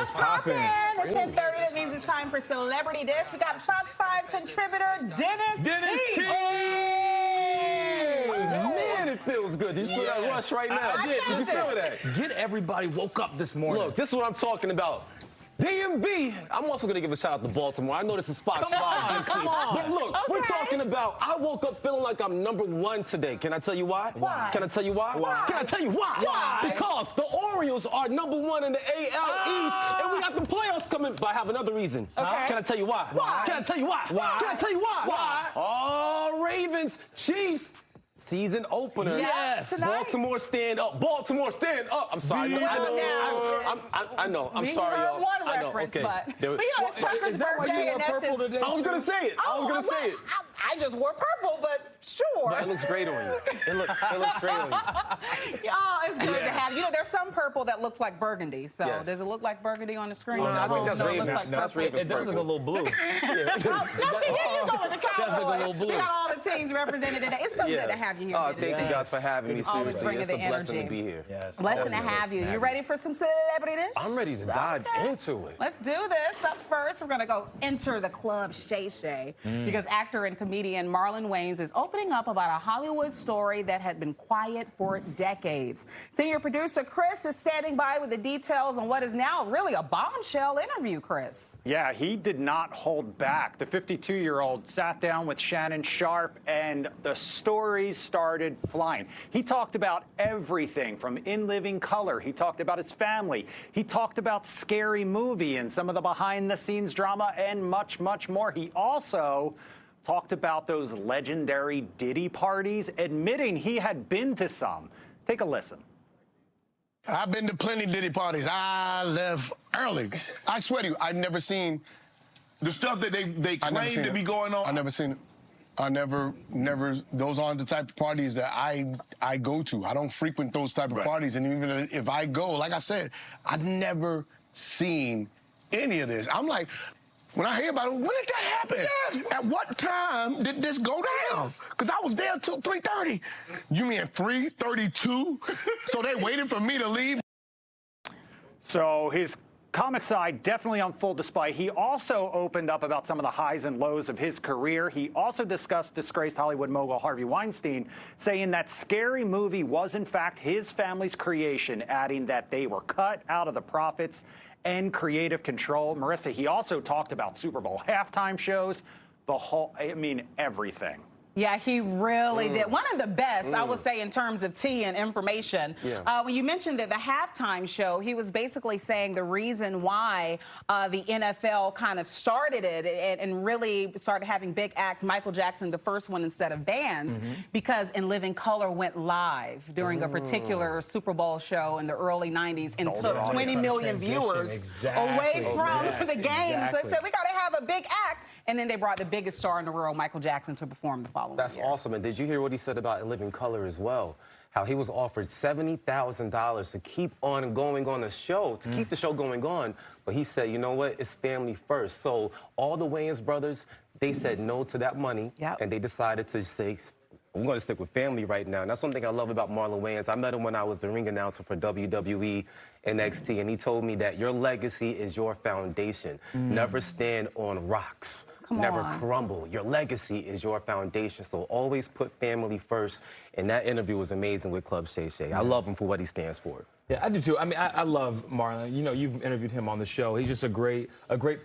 What's poppin'? It's 10:30. That means it's time for Celebrity Dish. We got Fox 5 contributor Dennis T. Man, it feels good. Did you feel that rush right now? I did. Did you feel that? Get everybody woke up this morning. Look, this is what I'm talking about. DMV. I'm also going to give a shout out to Baltimore. I know this is Fox 5 DC. But look, we're talking about, I woke up feeling like I'm #1 today. Can I tell you why? Why? Can I tell you why? Why? Can I tell you why? Why? Because the Orioles are #1 in the AL East, and we got the playoffs coming. But I have another reason. Okay. Can I tell you why? Why? Can I tell you why? Why? Can I tell you why? Why? Oh, Ravens, Chiefs. Season opener. Yes. Baltimore stand up. Baltimore stand up. I'm sorry. I know. I'm sorry, y'all. One I know. reference, Okay. but you know, it's Tucker's Is that why birthday, you and wore purple today? I was gonna say it. I was gonna say it. I just wore purple, but sure. But it looks great on you. It looks great on you. Oh, it's good to have. You know, there's some purple that looks like burgundy. So Yes. does it look like burgundy on the screen? Well, I think that's No, it Ravens. looks like That's purple. Ravens. It does look a little blue. No, see, there you go with Chicago. Does look a little blue. We got all the teams represented today. It's so good to have you here. Oh, Dennis thank you T. guys for having me. Always Seriously, bringing it's the a blessing energy. to be here. Yes. Blessing to have you. You ready for some Celebrity Dish? I'm ready to dive into it. Let's do this. Up first, we're going to go enter the Club Shay Shay because actor and comedian Marlon Wayans is opening up about a Hollywood story that had been quiet for decades. Senior producer Chris is standing by with the details on what is now really a bombshell interview, Chris. Yeah, he did not hold back. The 52-year-old sat down with Shannon Sharp and the stories started flying. He talked about everything from In Living Color. He talked about his family. He talked about Scary Movie and some of the behind-the-scenes drama and much, much more. He also talked about those legendary Diddy parties, admitting he had been to some. Take a listen. I've been to plenty Diddy parties. I left early. I swear to you, I've never seen The stuff that they claim to be going on. I never seen it. I never, those aren't the type of parties that I go to. I don't frequent those type of parties. And even if I go, like I said, I've never seen any of this. I'm like, when I hear about it, when did that happen? At what time did this go down? Because I was there till 3:30. You mean 3:32? So they waited for me to leave? So his comic side definitely on full display. He also opened up about some of the highs and lows of his career. He also discussed disgraced Hollywood mogul Harvey Weinstein, saying that Scary Movie was in fact his family's creation, adding that they were cut out of the profits and creative control. Marissa, he also talked about Super Bowl halftime shows, the whole, I mean, everything. Yeah, he really did. One of the best, I would say, in terms of tea and information. Yeah. When you mentioned that the halftime show, he was basically saying the reason why the NFL kind of started it and really started having big acts, Michael Jackson, the first one instead of bands, because In Living Color went live during a particular Super Bowl show in the early 90s and took 20 million viewers away from the game. So they said, we got to have a big act. And then they brought the biggest star in the world, Michael Jackson, to perform the following That's year. awesome. And did you hear what he said about In Living Color as well? How he was offered $70,000 to keep on going on the show, to keep the show going on. But he said, you know what? It's family first. So all the Wayans brothers, they said no to that money. And they decided to say, I'm going to stick with family right now. And that's one thing I love about Marlon Wayans. I met him when I was the ring announcer for WWE NXT, and he told me that your legacy is your foundation. Never stand on rocks. Never crumble. Your legacy is your foundation. So always put family first. And that interview was amazing with Club Shay Shay. I love him for what he stands for. Yeah, I do too. I mean, I love Marlon. You know, you've interviewed him on the show. He's just a great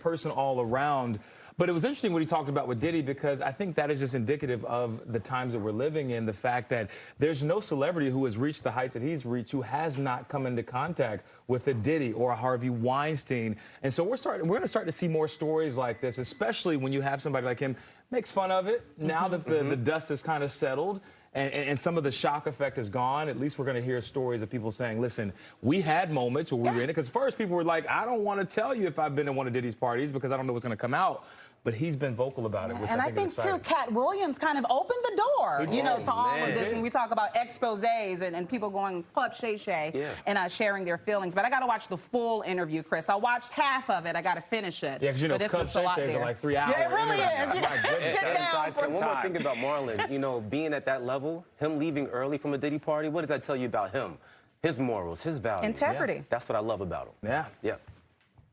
person all around. But it was interesting what he talked about with Diddy, because I think that is just indicative of the times that we're living in, the fact that there's no celebrity who has reached the heights that he's reached who has not come into contact with a Diddy or a Harvey Weinstein. And so we're going to start to see more stories like this, especially when you have somebody like him makes fun of it. Now that the dust has kind of settled, and some of the shock effect is gone, at least we're going to hear stories of people saying, listen, we had moments where we were in it. Because first people were like, I don't want to tell you if I've been in one of Diddy's parties because I don't know what's going to come out. But he's been vocal about it, which and I think is exciting. too, Cat Williams kind of opened the door, you know, to all of this. When we talk about exposés and people going Club Shay Shay and sharing their feelings. But I got to watch the full interview, Chris. I watched half of it. I got to finish it. Yeah, because you know, Club Shay Shays are like 3 hours. Yeah, it really is. You got to sit down for One more thing about Marlon, you know, being at that level, him leaving early from a Diddy party, what does that tell you about him? His morals, his values. Integrity. That's what I love about him. Yeah.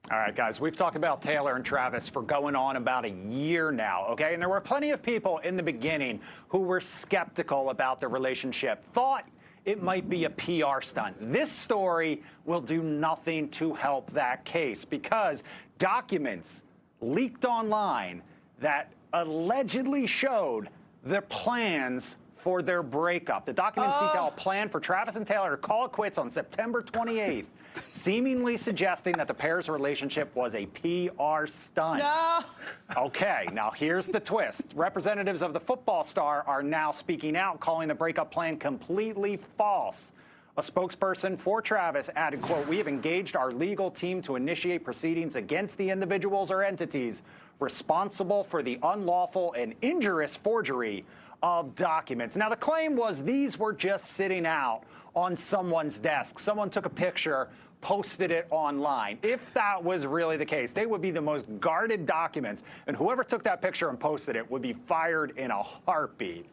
All right, guys, we've talked about Taylor and Travis for going on about a year now, okay? And there were plenty of people in the beginning who were skeptical about the relationship, thought it might be a PR stunt. This story will do nothing to help that case because documents leaked online that allegedly showed the plans for their breakup. The documents detail a plan for Travis and Taylor to call it quits on September 28th, seemingly suggesting that the pair's relationship was a PR stunt. No. Okay, now here's the twist. Representatives of the football star are now speaking out, calling the breakup plan completely false. A spokesperson for Travis added, quote, "We have engaged our legal team to initiate proceedings against the individuals or entities responsible for the unlawful and injurious forgery of documents." Now, the claim was these were just sitting out on someone's desk. Someone took a picture, posted it online. If that was really the case, they would be the most guarded documents, and whoever took that picture and posted it would be fired in a heartbeat.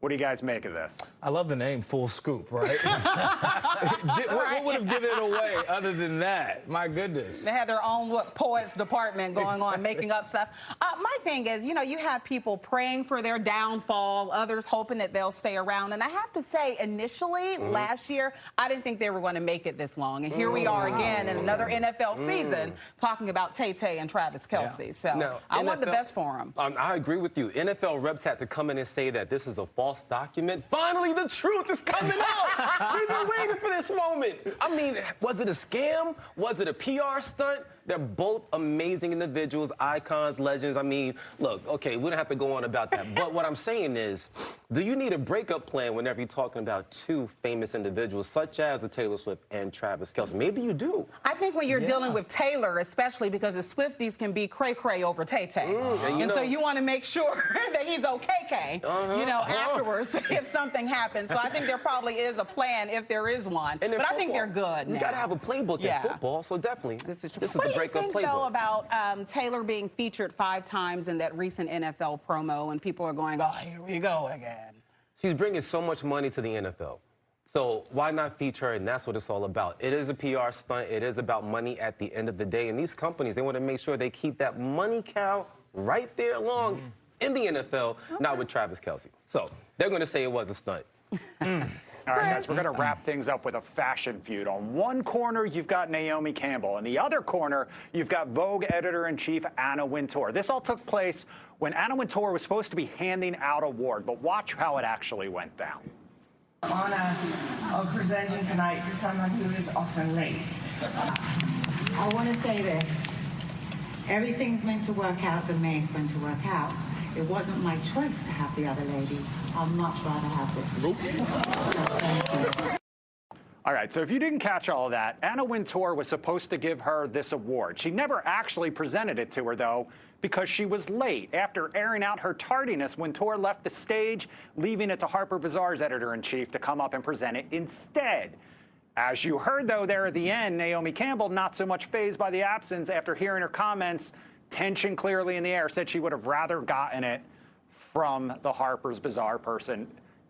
What do you guys make of this? I love the name Full Scoop, right? What would have given it away other than that? My goodness. They had their own poets department going on, making up stuff. My thing is, you have people praying for their downfall, others hoping that they'll stay around. And I have to say, initially, last year, I didn't think they were going to make it this long. And here we are again in another NFL season talking about Tay-Tay and Travis Kelce. So Now, I want the best for them. I agree with you. NFL reps had to come in and say that this is a false document. Finally, the truth is coming out. We've been waiting for this moment. I mean, was it a scam? Was it a PR stunt? They're both amazing individuals, icons, legends. I mean, look, okay, we don't have to go on about that. But what I'm saying is, do you need a breakup plan whenever you're talking about two famous individuals, such as a Taylor Swift and Travis Kelce? Maybe you do. I think when you're dealing with Taylor, especially because the Swifties can be cray-cray over Tay-Tay. And so you want to make sure that he's okay, afterwards if something happens. So I think there probably is a plan if there is one. But I think they're good now. You got to have a playbook in football, so definitely. This is the breakup playbook. What do you think, though, about Taylor being featured 5 times in that recent NFL promo, and people are going, oh, here we go again? She's bringing so much money to the NFL. So why not feature her? And that's what it's all about. It is a PR stunt. It is about money at the end of the day. And these companies, they want to make sure they keep that money cow right there along in the NFL, not with Travis Kelce. So they're going to say it was a stunt. All right, guys, we're going to wrap things up with a fashion feud. On one corner, you've got Naomi Campbell. In the other corner, you've got Vogue editor-in-chief Anna Wintour. This all took place when Anna Wintour was supposed to be handing out an award, but watch how it actually went down. Honor of presenting tonight to someone who is often late. I want to say this. Everything's meant to work out for me. It's meant to work out. It wasn't my choice to have the other lady. I'd much rather have this. So, thank you. All right, so if you didn't catch all of that, Anna Wintour was supposed to give her this award. She never actually presented it to her, though, because she was late. After airing out her tardiness, Wintour left the stage, leaving it to Harper Bazaar's editor-in-chief to come up and present it instead. As you heard, though, there at the end, Naomi Campbell, not so much fazed by the absence after hearing her comments, tension clearly in the air, said she would have rather gotten it from the Harper's Bazaar person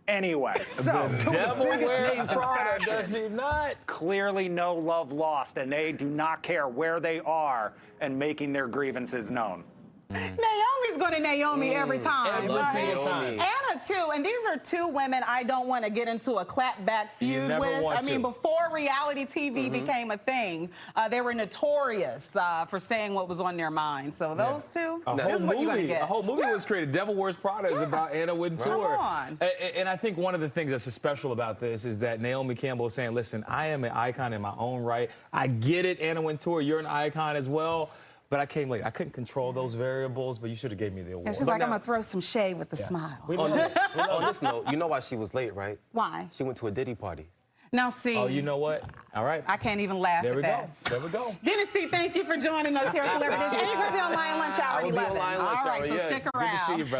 anyway. So, the devil wears Prada, does he not? Clearly no love lost, and they do not care where they are and making their grievances known. Naomi's going to Naomi every time. Every single time. Anna, too. And these are two women I don't want to get into a clapback feud with. I mean, before reality TV became a thing, they were notorious for saying what was on their mind. So those two, this is what you're going to get. A whole movie was created. Devil Wears Prada is about Anna Wintour. Come on. And I think one of the things that's special about this is that Naomi Campbell is saying, listen, I am an icon in my own right. I get it, Anna Wintour, you're an icon as well. But I came late. I couldn't control those variables, but you should have gave me the award. And she's like, I'm going to throw some shade with a smile. On this note, you know why she was late, right? Why? She went to a Diddy party. Now, see. Oh, you know what? All right. I can't even laugh at that. There we go. Dennis C., thank you for joining us here at Celebrity Dish. And you're going to be on Lion Lunch Hour at 11. I will be on Lion Lunch Hour, All right, so stick around. Good to see you, brother.